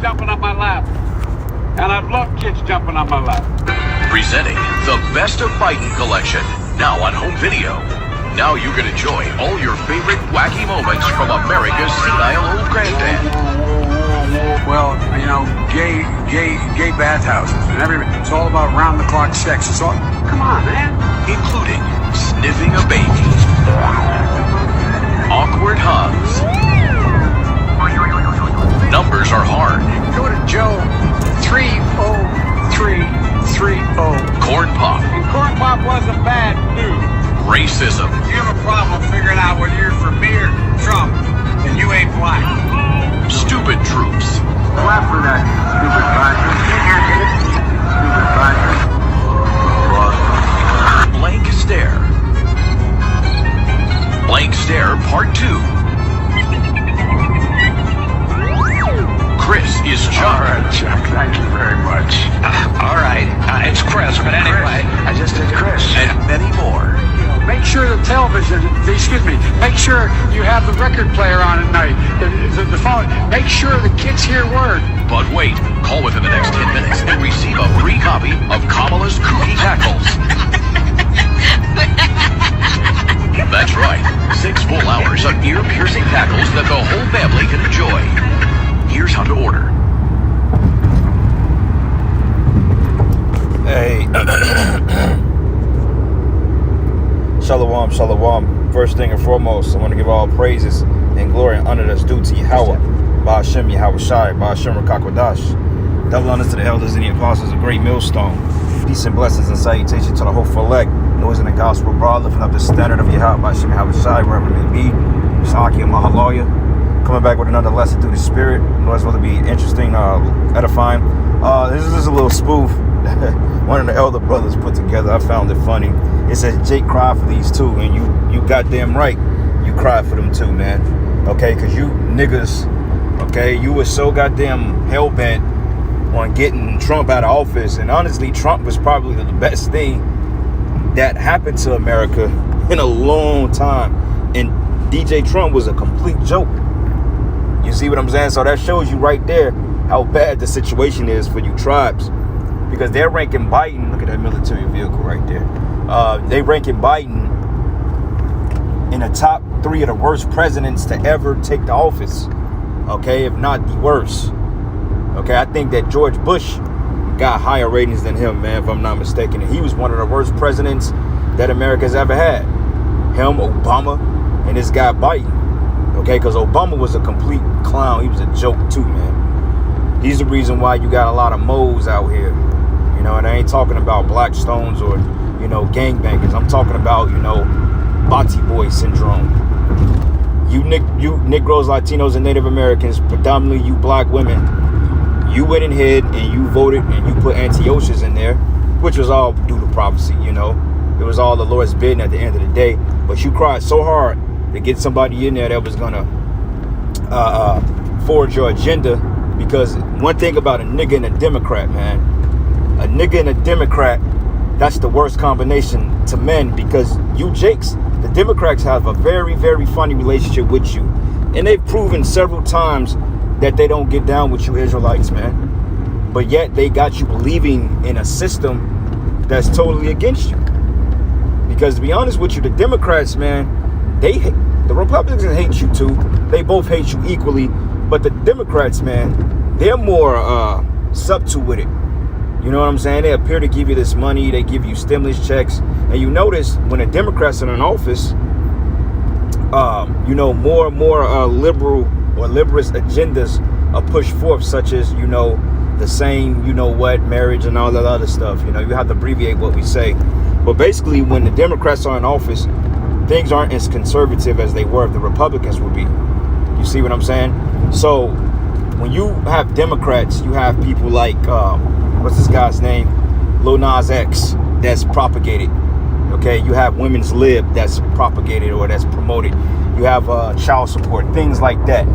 jumping on my lap. And I love kids jumping on my lap. Presenting the Best of Biden collection, now on home video. Now you can enjoy all your favorite wacky moments from America's senile old granddad. Well, you know, gay bathhouses and everything. It's all about round-the-clock sex. It's all, come on, man. Including sniffing a baby, awkward hugs, numbers are hard, Go to Joe 30330. corn pop, And corn pop wasn't bad, dude. racism, You have a problem figuring out whether you're for me or Trump, and you ain't black. stupid troops, Clap for that, stupid bastard. Stupid bastard. blank stare, blank stare part 2. Chris is All Chuck. right, Chuck, thank you very much. All right, it's Chris, but anyway. I just did Chris. And many more. Make sure the television, make sure you have the record player on at night, the phone. Make sure the kids hear word. But wait, call within the next 10 minutes and receive a free copy of Kamala's Kooky Tackles. That's right, 6 full hours of ear-piercing tackles that the whole family can enjoy. Here's how to order. Hey, Shalom, Shalom. First thing and foremost, I want to give all praises and glory and honor that's due to Yahweh, Ba'ashem Yahweh Shai, Ba'ashem Rakakwadash. Double honors to the elders and the apostles, a great millstone. Peace and blessings and salutation to the hopeful elect. Noise in the gospel broad, lifting up the standard of Yahweh, Ba'ashem Yahweh Shai, wherever it may be. Saki and Mahaloya. Coming back with another lesson through the spirit. Noise will be interesting, edifying. This is just a little spoof one of the elder brothers put together. I found it funny. It says Jake cried for these two, and you goddamn right, you cried for them too, man. Okay, because you niggas, okay, you were so goddamn hell-bent on getting Trump out of office, and honestly, Trump was probably the best thing that happened to America in a long time, and DJ Trump was a complete joke. You see what I'm saying? So that shows you right there how bad the situation is for you tribes, because they're ranking Biden. Look at that military vehicle right there. They ranking Biden in the top 3 of the worst presidents to ever take the office. Okay, if not the worst. Okay, I think that George Bush got higher ratings than him, man, if I'm not mistaken. And he was one of the worst presidents that America's ever had. Him, Obama, and this guy Biden. Okay, because Obama was a complete clown. He was a joke too, man. He's the reason why you got a lot of moles out here. You know, and I ain't talking about Blackstones or, you know, gangbangers. I'm talking about, you know, Bati Boy syndrome. You Negroes, Latinos, and Native Americans, predominantly you black women, you went in ahead and you voted and you put Antiochus in there, which was all due to prophecy, you know. It was all the Lord's bidding at the end of the day. But you cried so hard to get somebody in there that was gonna forward your agenda, because one thing about a nigga and a Democrat, man, a nigga and a Democrat, that's the worst combination to men, because you Jakes, the Democrats have a very, very funny relationship with you, and they've proven several times that they don't get down with you Israelites, man, but yet they got you believing in a system that's totally against you. Because to be honest with you, the Democrats, man, the Republicans hate you too. They both hate you equally. But the Democrats, man, they're more subtle with it. You know what I'm saying? They appear to give you this money. They give you stimulus checks. And you notice when the Democrats are in office, you know, more and more liberal or liberist agendas are pushed forth, such as, you know, the same, you know what, marriage and all that other stuff. You know, you have to abbreviate what we say. But basically, when the Democrats are in office, things aren't as conservative as they were if the Republicans would be. You see what I'm saying? So when you have Democrats, you have people like, what's this guy's name? Lil Nas X, that's propagated. Okay, you have women's lib that's propagated or that's promoted. You have child support, things like that,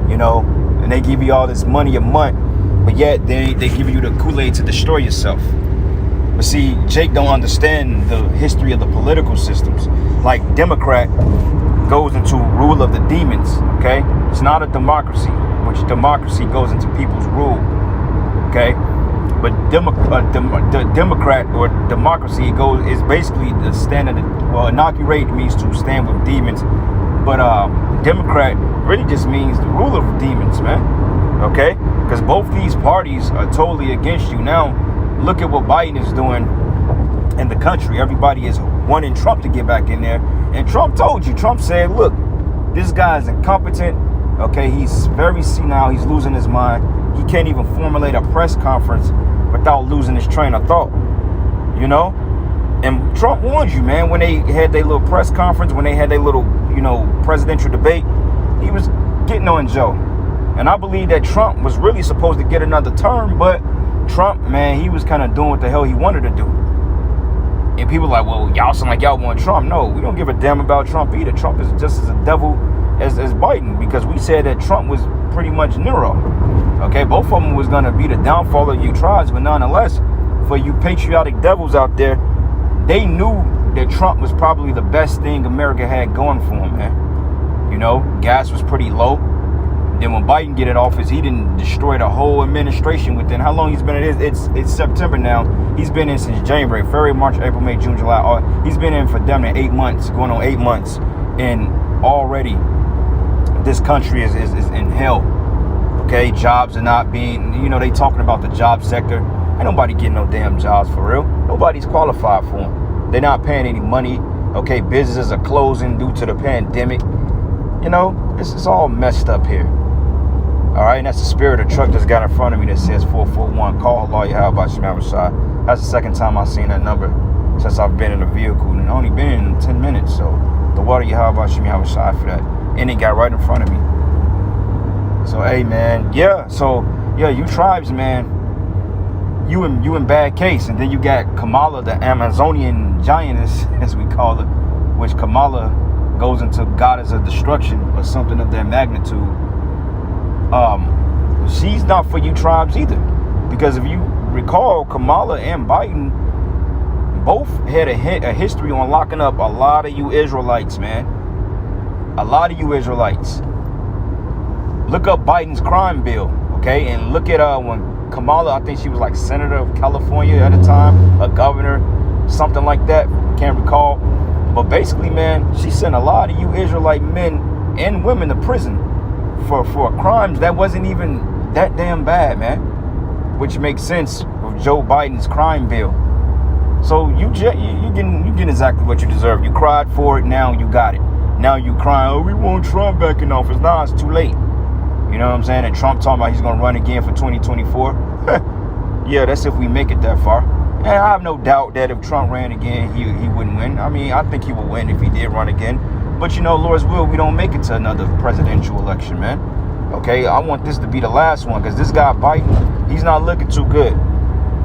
you know, and they give you all this money a month, but yet they give you the Kool-Aid to destroy yourself. But see, Jake don't understand the history of the political systems. Like, Democrat goes into rule of the demons, okay? It's not a democracy. which democracy goes into people's rule. Okay, but Democrat or democracy is basically the standard. Well, inaugurate means to stand with demons, but Democrat really just means the rule of demons, man. Okay, because both these parties are totally against you. Now, look at what Biden is doing in the country. Everybody is wanting Trump to get back in there, and Trump told you. Trump said, "Look, this guy is incompetent. Okay, he's very senile. He's losing his mind. He can't even formulate a press conference without losing his train of thought." You know? And Trump warned you, man, when they had their little press conference, when they had their little, presidential debate, he was getting on Joe. And I believe that Trump was really supposed to get another term, but Trump, man, he was kind of doing what the hell he wanted to do. And people are like, well, y'all sound like y'all want Trump. No, we don't give a damn about Trump either. Trump is just as a devil as Biden, because we said that Trump was pretty much Nero. Okay, both of them was going to be the downfall of you tribes, but nonetheless, for you patriotic devils out there, they knew that Trump was probably the best thing America had going for him, man. Gas was pretty low. Then when Biden get in office, he didn't destroy the whole administration within, how long he's been in it? It's September now. He's been in since January, February, March, April, May, June, July. He's been in for damn near 8 months, going on 8 months. And already this country is in hell. Okay, jobs are not being, they talking about the job sector. Ain't nobody getting no damn jobs for real. Nobody's qualified for them. They're not paying any money. Okay, businesses are closing due to the pandemic. This is all messed up here. All right, and that's the spirit of truck that's got in front of me that says 441. Call Allah Yahweh Shem Shai. That's the second time I've seen that number since I've been in the vehicle, and only been in 10 minutes. So the water Yahweh Shem Shai for that. And it got right in front of me. So hey, man, you tribes, man. You in bad case. And then you got Kamala, the Amazonian giantess, as we call it, which Kamala goes into goddess of destruction or something of that magnitude. She's not for you tribes either, because if you recall, Kamala and Biden both had a history on locking up a lot of you Israelites, man. A lot of you Israelites. Look up Biden's crime bill, okay, and look at when Kamala, I think she was like senator of California at the time, a governor, something like that, can't recall. But basically, man, she sent a lot of you Israelite men and women to prison for crimes that wasn't even that damn bad, man. Which makes sense with Joe Biden's crime bill. So you getting exactly what you deserve. You cried for it, now you got it. Now you crying, oh, we want Trump back in office. Nah, it's too late. You know what I'm saying? And Trump talking about he's going to run again for 2024. Yeah, that's if we make it that far. And I have no doubt that if Trump ran again, he wouldn't win. I mean, I think he would win if he did run again. But, Lord's will, we don't make it to another presidential election, man. Okay, I want this to be the last one, because this guy Biden, he's not looking too good.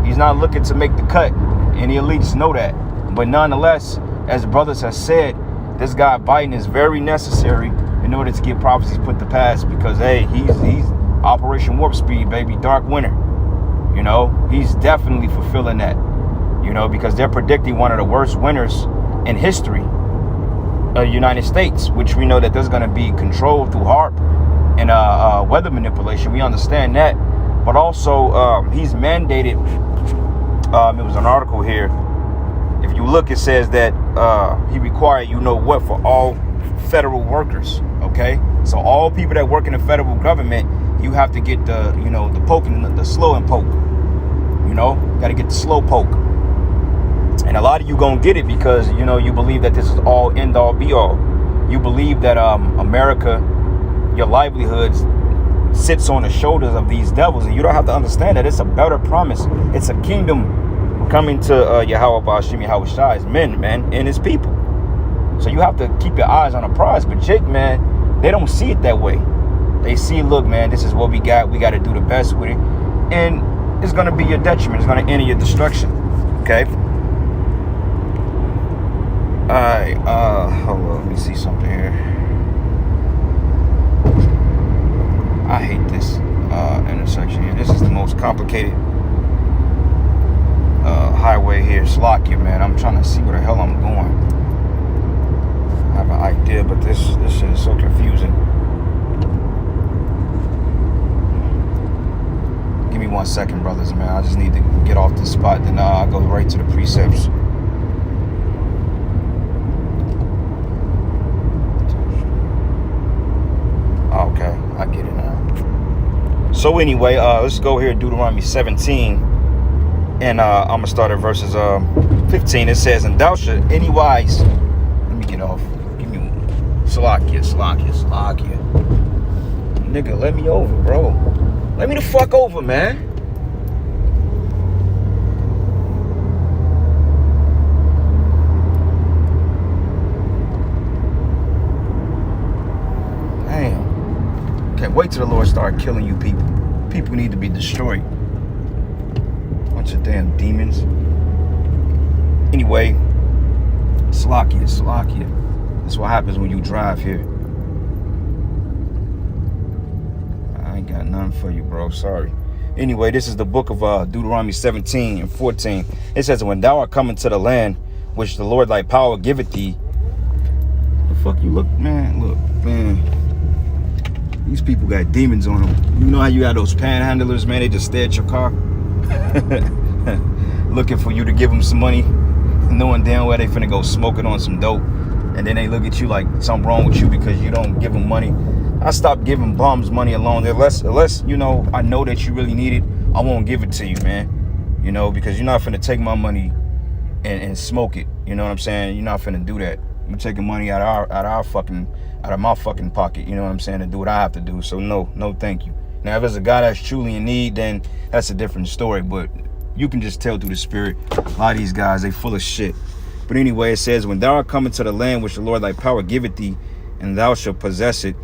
He's not looking to make the cut, and the elites know that. But nonetheless, as brothers have said, this guy Biden is very necessary in order to get prophecies put to pass, because hey, he's Operation Warp Speed, baby, Dark Winter. He's definitely fulfilling that. Because they're predicting one of the worst winters in history of the United States, which we know that there's going to be control through HAARP and weather manipulation. We understand that, but also he's mandated. It was an article here. If you look, it says that he required what for all federal workers. Okay, so all people that work in the federal government, you have to get the the poking, the slow and poke. Got to get the slow poke. And a lot of you gonna get it because you believe that this is all end all be all. You believe that America, your livelihoods sits on the shoulders of these devils, and you don't have to understand that it's a better promise. It's a kingdom coming to Yahweh Ba'ashim Yahweh Shai's men, man, and his people. So you have to keep your eyes on the prize. But Jake, man, they don't see it that way. They see, look, man, this is what we got. We got to do the best with it. And it's going to be your detriment. It's going to enter your destruction. Okay? All right. Hold on. Let me see something here. I hate this intersection here. This is the most complicated highway here. Slovakia, man. I'm trying to see where the hell I'm going. I have an idea, but this shit is so confusing. 1 second, brothers, man. I just need to get off this spot, then I'll go right to the precepts. Okay, I get it now. So anyway, let's go here, Deuteronomy 17, and I'm gonna start at verses 15. It says, "And thou shalt anywise," let me get off. Give me Salakia. Nigga, let me over, bro. Let me the fuck over, man. Damn. Can't wait till the Lord start killing you people. People need to be destroyed. Bunch of damn demons. Anyway, Salakia. That's what happens when you drive here. I ain't got nothing for you, bro. Sorry. Anyway, this is the book of Deuteronomy 17 and 14. It says, "When thou art coming to the land which the Lord thy power giveth thee." The fuck you look, man? Look, man. These people got demons on them. You know how you got those panhandlers, man? They just stare at your car, looking for you to give them some money, knowing damn well they finna go smoking on some dope, and then they look at you like something wrong with you because you don't give them money. I stopped giving bums money alone. Unless you know, I know that you really need it, I won't give it to you, man. You know, because you're not finna take my money and smoke it. You know what I'm saying? You're not finna do that. You're taking money out of my fucking pocket. You know what I'm saying? To do what I have to do. So no, thank you. Now, if it's a guy that's truly in need, then that's a different story. But you can just tell through the spirit. A lot of these guys, they full of shit. But anyway, it says, "When thou art coming to the land which the Lord thy power giveth thee, and thou shalt possess it,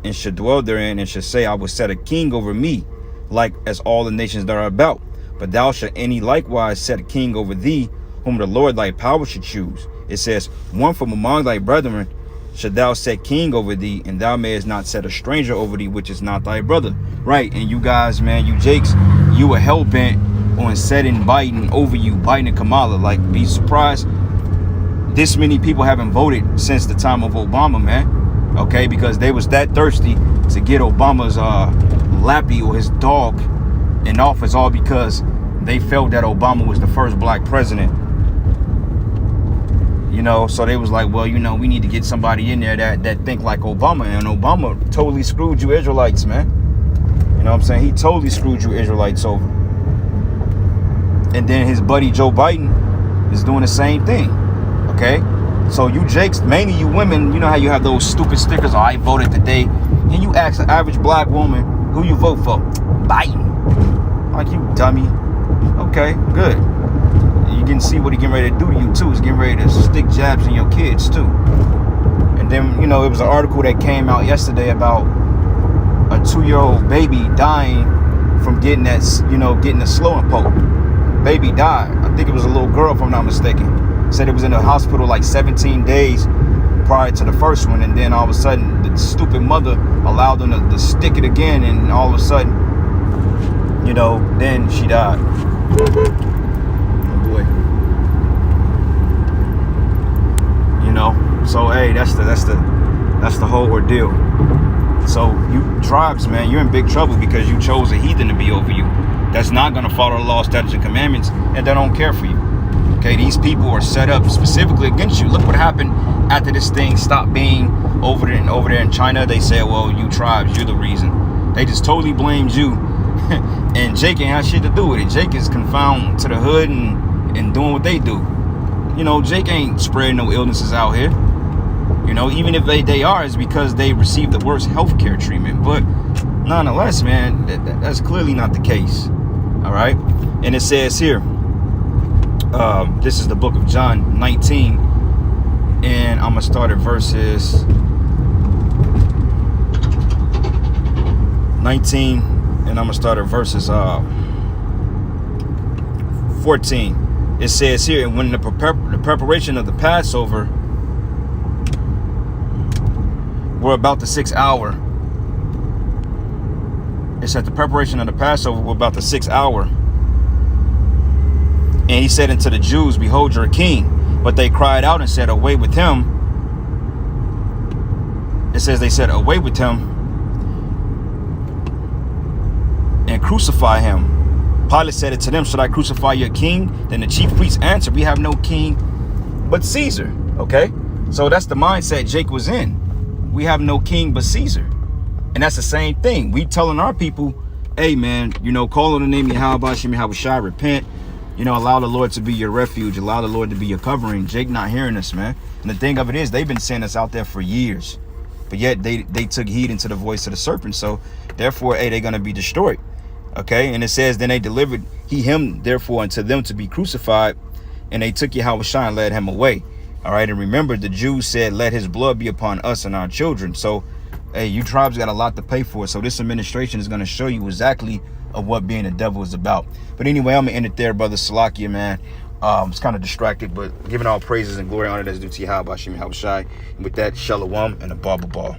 and shall dwell therein, and shall say, I will set a king over me, like as all the nations that are about. But thou shalt any likewise set a king over thee, whom the Lord thy power should choose." It says, "One from among thy brethren should thou set king over thee, and thou mayest not set a stranger over thee, which is not thy brother." Right, and you guys, man, you Jakes, you were hell-bent on setting Biden over you, Biden and Kamala. Like, be surprised this many people haven't voted since the time of Obama, man. Okay, because they was that thirsty to get Obama's lappy or his dog in office, all because they felt that Obama was the first black president. You know, so they was like, well, you know, we need to get somebody in there that think like Obama. And Obama totally screwed you Israelites, man. You know what I'm saying? He totally screwed you Israelites over. And then his buddy Joe Biden is doing the same thing. Okay? So you Jakes, mainly you women, you know how you have those stupid stickers, I voted today. And you ask an average black woman, who you vote for? Biden. Like, you dummy. Okay, good. You can see what he getting ready to do to you too. He's getting ready to stick jabs in your kids too. And then, you know, it was an article that came out yesterday about a 2-year-old baby dying from getting that, you know, getting the slowing poke. Baby died. I think it was a little girl, if I'm not mistaken. Said it was in the hospital like 17 days prior to the first one, and then all of a sudden the stupid mother allowed them to stick it again, and all of a sudden, you know, then she died. Oh boy. You know, so hey, that's the whole ordeal. So you tribes, man, you're in big trouble because you chose a heathen to be over you. That's not gonna follow the law, statutes, and commandments, and they don't care for you. Okay, these people are set up specifically against you. Look what happened after this thing stopped being over there in China. They said, well, you tribes, you're the reason. They just totally blamed you. And Jake ain't had shit to do with it. Jake is confined to the hood and doing what they do. You know, Jake ain't spreading no illnesses out here. You know, even if they are, it's because they received the worst healthcare treatment. But nonetheless, man, that's clearly not the case. All right. And it says here, this is the book of John 19, and I'm gonna start at verses 19, and I'm gonna start at verses 14. It says here, and when the preparation of the Passover were about the 6th hour, it said the preparation of the Passover were about the 6th hour. And he said unto the Jews, behold your king. But they cried out and said, away with him. It says they said, away with him and crucify him. Pilate said it to them, should I crucify your king? Then the chief priests answered, we have no king but Caesar. Okay, so that's the mindset Jake was in. We have no king but Caesar. And that's the same thing. We telling our people, hey man, you know, call on the name of Yahweh Shem Shai, repent, you know, allow the Lord to be your refuge, allow the Lord to be your covering. Jake not hearing us, man. And the thing of it is, they've been saying us out there for years, but yet they took heed into the voice of the serpent. So therefore, hey, they're gonna be destroyed. Okay, and it says, then they delivered him therefore unto them to be crucified, and they took Yahweh Shai and led him away. All right, and remember, the Jews said, let his blood be upon us and our children. So hey, you tribes got a lot to pay for. So this administration is going to show you exactly of what being a devil is about. But anyway, I'm going to end it there, brother Salakia, man. It's kind of distracted, but giving all praises and glory and honor that's due to Yahweh Shem Shai. And with that, Shalom and a Baba Ball.